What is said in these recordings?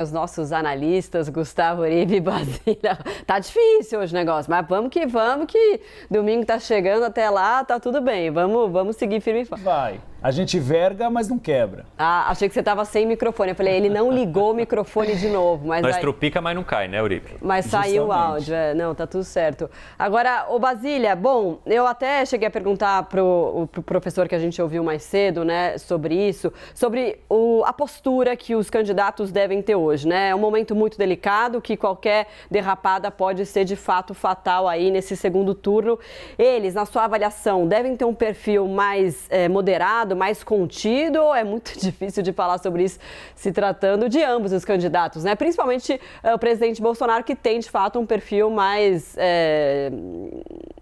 Os nossos analistas, Gustavo Uribe e Basília, tá difícil hoje o negócio, mas vamos que domingo tá chegando, até lá tá tudo bem, vamos seguir firme e forte. Vai, a gente verga, mas não quebra. Ah, achei que você tava sem microfone, eu falei, ele não ligou o microfone de novo. Mas nós tropica, mas não cai, né, Uribe? Mas saiu o áudio, não, tá tudo certo. Agora, ô Basília, bom, eu até cheguei a perguntar pro professor que a gente ouviu mais cedo, né, sobre isso, sobre a postura que os candidatos devem ter hoje, né? É um momento muito delicado, que qualquer derrapada pode ser de fato fatal aí nesse segundo turno. Eles, na sua avaliação, devem ter um perfil mais moderado, mais contido, ou é muito difícil de falar sobre isso se tratando de ambos os candidatos, né? Principalmente o presidente Bolsonaro, que tem de fato um perfil mais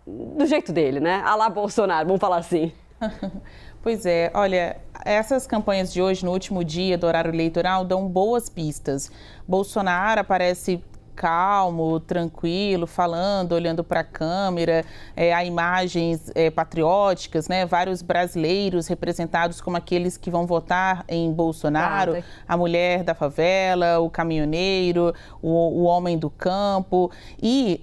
do jeito dele, né? À la Bolsonaro, vamos falar assim. Pois é, olha, essas campanhas de hoje, no último dia do horário eleitoral, dão boas pistas. Bolsonaro aparece calmo, tranquilo, falando, olhando para a câmera, há imagens patrióticas, né? Vários brasileiros representados como aqueles que vão votar em Bolsonaro, a mulher da favela, o caminhoneiro, o homem do campo. E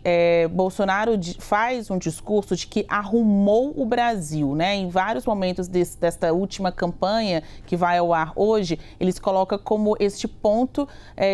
Bolsonaro faz um discurso de que arrumou o Brasil, né? Em vários momentos desta última campanha que vai ao ar hoje, eles colocam como este ponto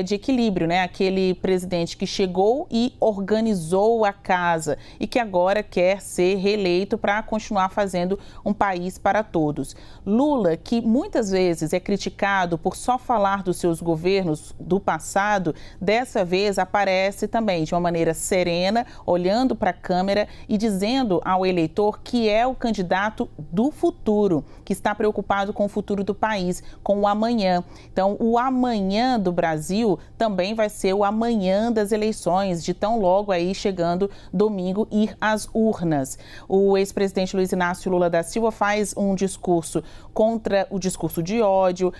de equilíbrio, né? Aquele presidente que chegou e organizou a casa e que agora quer ser reeleito para continuar fazendo um país para todos. Lula, que muitas vezes é criticado por só falar dos seus governos do passado, dessa vez aparece também de uma maneira serena, olhando para a câmera e dizendo ao eleitor que é o candidato do futuro, que está preocupado com o futuro do país, com o amanhã. Então, o amanhã do Brasil também vai ser o amanhã das eleições, de tão logo aí chegando domingo ir às urnas. O ex-presidente Luiz Inácio Lula da Silva faz um discurso contra o discurso de ódio,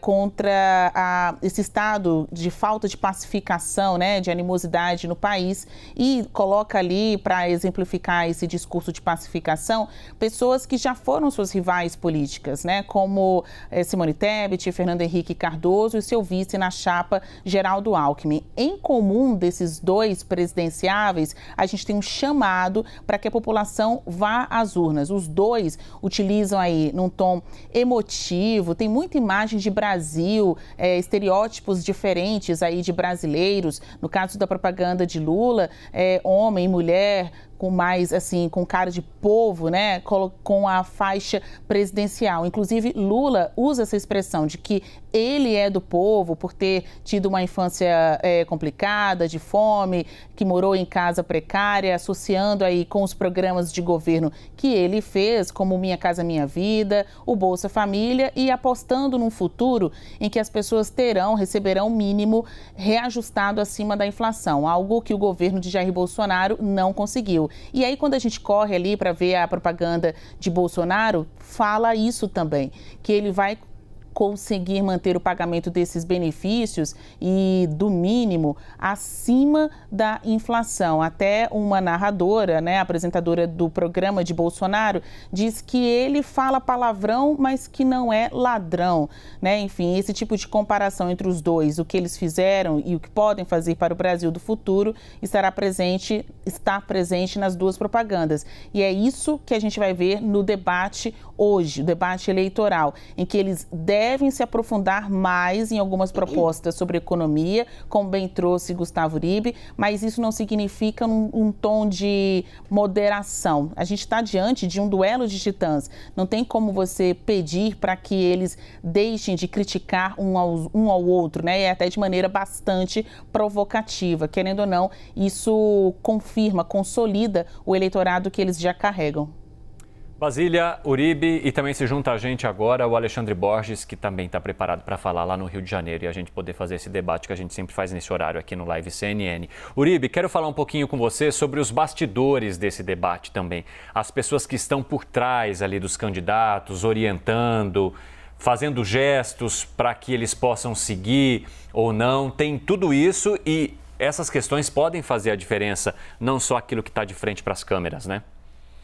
contra esse estado de falta de pacificação, né, de animosidade no país, e coloca ali, para exemplificar esse discurso de pacificação, pessoas que já foram suas rivais políticas, né, como Simone Tebet, Fernando Henrique Cardoso e seu vice na chapa, Geraldo Alckmin. Em comum desses dois presidenciáveis, a gente tem um chamado para que a população vá às urnas. Os dois utilizam aí num tom emotivo, tem muita imagem de Brasil, estereótipos diferentes aí de brasileiros. No caso da propaganda de Lula, homem, mulher, com mais, assim, com cara de povo, né, com a faixa presidencial. Inclusive, Lula usa essa expressão de que ele é do povo por ter tido uma infância complicada, de fome, que morou em casa precária, associando aí com os programas de governo que ele fez, como Minha Casa Minha Vida, o Bolsa Família, e apostando num futuro em que as pessoas receberão o mínimo reajustado acima da inflação, algo que o governo de Jair Bolsonaro não conseguiu. E aí, quando a gente corre ali para ver a propaganda de Bolsonaro, fala isso também, que ele vai conseguir manter o pagamento desses benefícios e do mínimo acima da inflação. Até uma narradora, né, apresentadora do programa de Bolsonaro, diz que ele fala palavrão, mas que não é ladrão, né? Enfim, esse tipo de comparação entre os dois, o que eles fizeram e o que podem fazer para o Brasil do futuro, está presente nas duas propagandas. E é isso que a gente vai ver no debate hoje, o debate eleitoral, em que eles devem se aprofundar mais em algumas propostas sobre economia, como bem trouxe Gustavo Uribe, mas isso não significa um tom de moderação. A gente está diante de um duelo de titãs. Não tem como você pedir para que eles deixem de criticar um ao outro, né? E até de maneira bastante provocativa. Querendo ou não, isso confirma, consolida o eleitorado que eles já carregam. Basília, Uribe, e também se junta a gente agora o Alexandre Borges, que também está preparado para falar lá no Rio de Janeiro e a gente poder fazer esse debate que a gente sempre faz nesse horário aqui no Live CNN. Uribe, quero falar um pouquinho com você sobre os bastidores desse debate também. As pessoas que estão por trás ali dos candidatos, orientando, fazendo gestos para que eles possam seguir ou não. Tem tudo isso e essas questões podem fazer a diferença, não só aquilo que está de frente para as câmeras, né?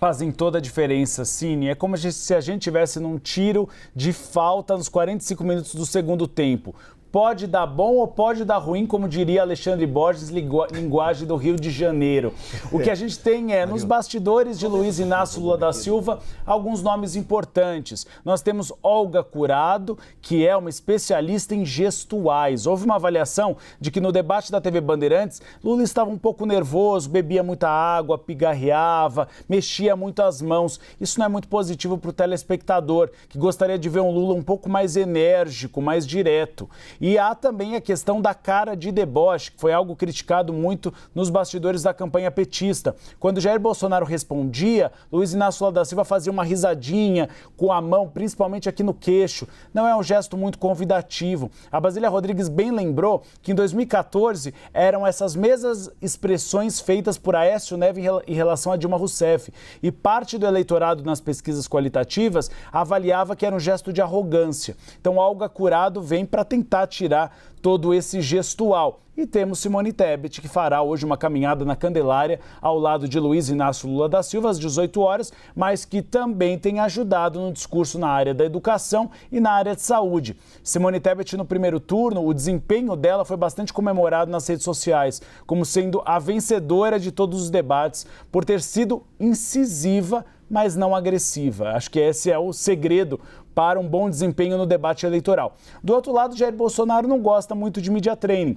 Fazem toda a diferença, Cine. É como se a gente estivesse num tiro de falta nos 45 minutos do segundo tempo. pode dar bom ou pode dar ruim, como diria Alexandre Borges, linguagem do Rio de Janeiro. O que a gente tem é, nos bastidores de Luiz Inácio Lula da Silva, alguns nomes importantes. Nós temos Olga Curado, que é uma especialista em gestuais. Houve uma avaliação de que no debate da TV Bandeirantes, Lula estava um pouco nervoso, bebia muita água, pigarreava, mexia muito as mãos. Isso não é muito positivo para o telespectador, que gostaria de ver um Lula um pouco mais enérgico, mais direto. E há também a questão da cara de deboche, que foi algo criticado muito nos bastidores da campanha petista. Quando Jair Bolsonaro respondia, Luiz Inácio Lula da Silva fazia uma risadinha com a mão, principalmente aqui no queixo. Não é um gesto muito convidativo. A Basília Rodrigues bem lembrou que em 2014 eram essas mesmas expressões feitas por Aécio Neves em relação a Dilma Rousseff. E parte do eleitorado nas pesquisas qualitativas avaliava que era um gesto de arrogância. Então, Olga Curado vem para tentar tirar todo esse gestual. E temos Simone Tebet, que fará hoje uma caminhada na Candelária ao lado de Luiz Inácio Lula da Silva às 18 horas, mas que também tem ajudado no discurso na área da educação e na área de saúde. Simone Tebet, no primeiro turno, o desempenho dela foi bastante comemorado nas redes sociais, como sendo a vencedora de todos os debates, por ter sido incisiva, mas não agressiva. Acho que esse é o segredo para um bom desempenho no debate eleitoral. Do outro lado, Jair Bolsonaro não gosta muito de media training,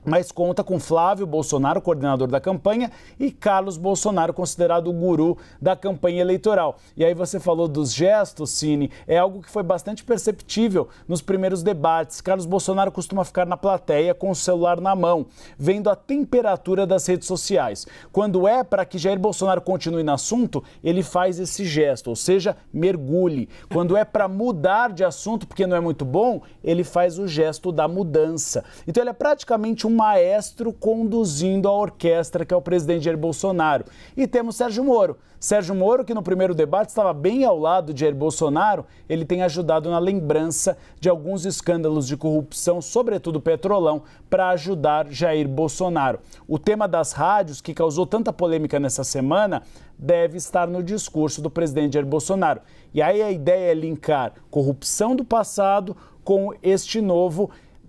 mas conta com Flávio Bolsonaro, coordenador da campanha, e Carlos Bolsonaro, considerado o guru da campanha eleitoral. E aí você falou dos gestos, Cine, é algo que foi bastante perceptível nos primeiros debates. Carlos Bolsonaro costuma ficar na plateia com o celular na mão, vendo a temperatura das redes sociais. Quando é para que Jair Bolsonaro continue no assunto, ele faz esse gesto, ou seja, mergulhe. Quando é para mudar de assunto, porque não é muito bom, ele faz o gesto da mudança. Então ele é praticamente um maestro conduzindo a orquestra, que é o presidente Jair Bolsonaro. E temos Sérgio Moro. Sérgio Moro, que no primeiro debate estava bem ao lado de Jair Bolsonaro, ele tem ajudado na lembrança de alguns escândalos de corrupção, sobretudo Petrolão, para ajudar Jair Bolsonaro. O tema das rádios, que causou tanta polêmica nessa semana, deve estar no discurso do presidente Jair Bolsonaro. E aí a ideia é linkar corrupção do passado com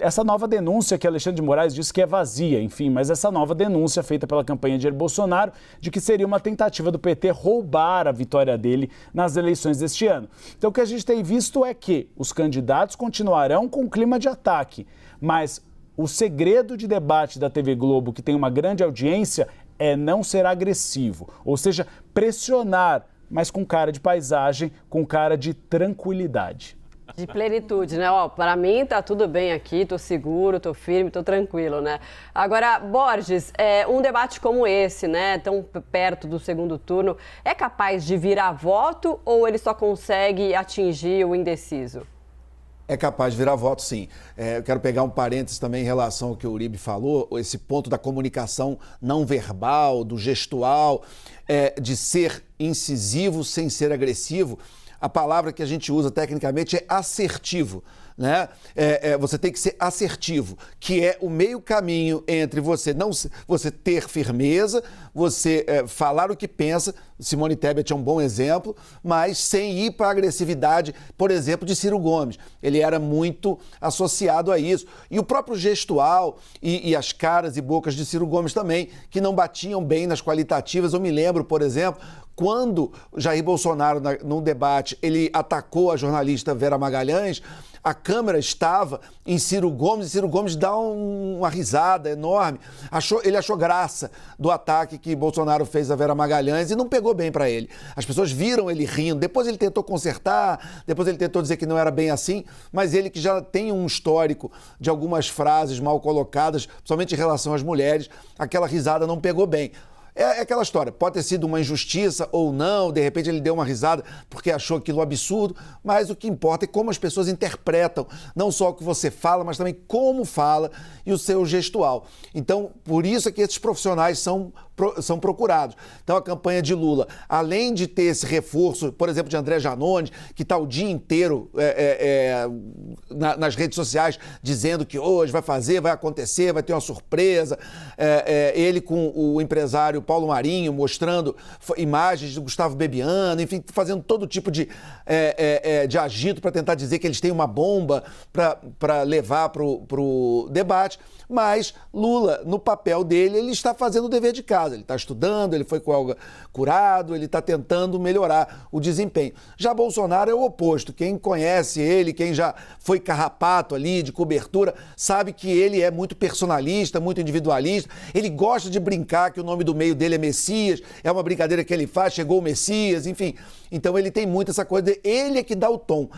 essa nova denúncia que Alexandre de Moraes disse que é vazia, enfim, mas essa nova denúncia feita pela campanha de Jair Bolsonaro de que seria uma tentativa do PT roubar a vitória dele nas eleições deste ano. Então o que a gente tem visto é que os candidatos continuarão com clima de ataque, mas o segredo de debate da TV Globo, que tem uma grande audiência, é não ser agressivo, ou seja, pressionar, mas com cara de paisagem, com cara de tranquilidade. De plenitude, né? Ó, para mim tá tudo bem aqui, tô seguro, tô firme, tô tranquilo, né? Agora, Borges, um debate como esse, né, tão perto do segundo turno, é capaz de virar voto ou ele só consegue atingir o indeciso? É capaz de virar voto, sim. Eu quero pegar um parênteses também em relação ao que o Uribe falou, esse ponto da comunicação não verbal, do gestual, de ser incisivo sem ser agressivo. A palavra que a gente usa tecnicamente é assertivo, né? Você tem que ser assertivo, que é o meio caminho entre você ter firmeza, você falar o que pensa. Simone Tebet é um bom exemplo, mas sem ir para a agressividade, por exemplo, de Ciro Gomes. Ele era muito associado a isso. E o próprio gestual e as caras e bocas de Ciro Gomes também, que não batiam bem nas qualitativas. Eu me lembro, por exemplo, quando Jair Bolsonaro, num debate, ele atacou a jornalista Vera Magalhães, a câmera estava em Ciro Gomes e Ciro Gomes dá uma risada enorme. Ele achou graça do ataque que Bolsonaro fez a Vera Magalhães e não pegou bem para ele. As pessoas viram ele rindo, depois ele tentou consertar, depois ele tentou dizer que não era bem assim, mas ele que já tem um histórico de algumas frases mal colocadas, principalmente em relação às mulheres, aquela risada não pegou bem. É aquela história, pode ter sido uma injustiça ou não, de repente ele deu uma risada porque achou aquilo absurdo, mas o que importa é como as pessoas interpretam, não só o que você fala, mas também como fala e o seu gestual. Então, por isso é que esses profissionais são são procurados. Então, a campanha de Lula, além de ter esse reforço, por exemplo, de André Janones, que está o dia inteiro nas redes sociais dizendo que hoje vai fazer, vai acontecer, vai ter uma surpresa, ele com o empresário Paulo Marinho mostrando imagens de Gustavo Bebiano, enfim, fazendo todo tipo de agito para tentar dizer que eles têm uma bomba para levar para o debate. Mas Lula, no papel dele, ele está fazendo o dever de casa. Ele está estudando, ele foi curado, ele está tentando melhorar o desempenho. Já Bolsonaro é o oposto. Quem conhece ele, quem já foi carrapato ali de cobertura, sabe que ele é muito personalista, muito individualista. Ele gosta de brincar que o nome do meio dele é Messias. É uma brincadeira que ele faz, chegou o Messias, enfim. Então ele tem muito essa coisa de ele é que dá o tom,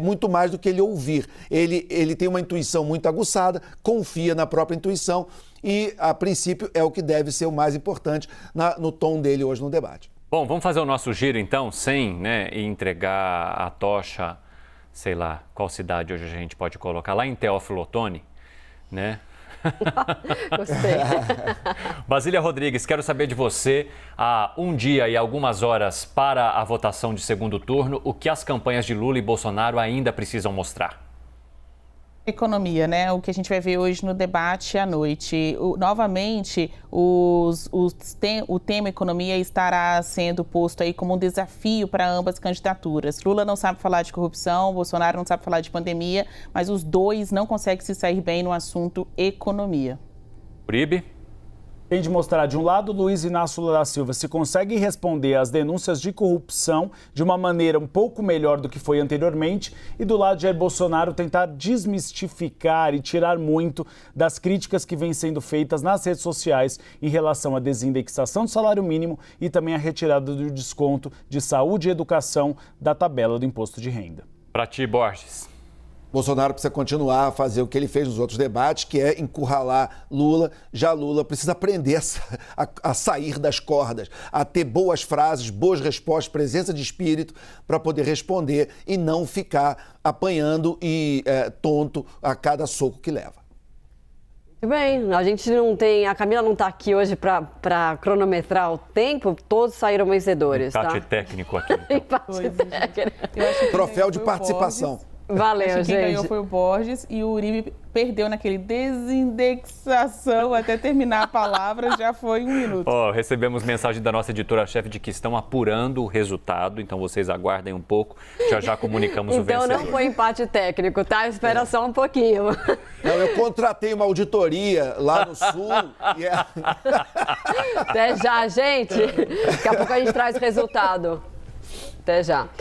muito mais do que ele ouvir. Ele tem uma intuição muito aguçada, confia na própria intuição e, a princípio, é o que deve ser o mais importante no tom dele hoje no debate. Bom, vamos fazer o nosso giro então, sem entregar a tocha, sei lá, qual cidade hoje a gente pode colocar, lá em Teófilo Otoni, né? Gostei. Basília Rodrigues, quero saber de você, há um dia e algumas horas para a votação de segundo turno, o que as campanhas de Lula e Bolsonaro ainda precisam mostrar? Economia, né? O que a gente vai ver hoje no debate à noite. Novamente, o tema economia estará sendo posto aí como um desafio para ambas candidaturas. Lula não sabe falar de corrupção, Bolsonaro não sabe falar de pandemia, mas os dois não conseguem se sair bem no assunto economia. Uribe? Tem de mostrar, de um lado, Luiz Inácio Lula da Silva se consegue responder às denúncias de corrupção de uma maneira um pouco melhor do que foi anteriormente, e do lado de Jair Bolsonaro tentar desmistificar e tirar muito das críticas que vêm sendo feitas nas redes sociais em relação à desindexação do salário mínimo e também a retirada do desconto de saúde e educação da tabela do imposto de renda. Para ti, Borges. Bolsonaro precisa continuar a fazer o que ele fez nos outros debates, que é encurralar Lula. Já Lula precisa aprender a sair das cordas, a ter boas frases, boas respostas, presença de espírito para poder responder e não ficar apanhando e tonto a cada soco que leva. Muito bem, a gente não tem, a Camila não está aqui hoje para cronometrar o tempo, todos saíram vencedores, Empate tá? técnico aqui. Então. Empate técnico. Troféu de participação. Valeu, Acho que gente. quem ganhou foi o Borges e o Uribe perdeu naquele desindexação até terminar a palavra, já foi 1 minuto. Recebemos mensagem da nossa editora-chefe de que estão apurando o resultado, então vocês aguardem um pouco, já comunicamos o vencedor. Então não foi empate técnico, tá? Espera só um pouquinho. Não, eu contratei uma auditoria lá no Sul e Até já, gente. Daqui a pouco a gente traz o resultado. Até já.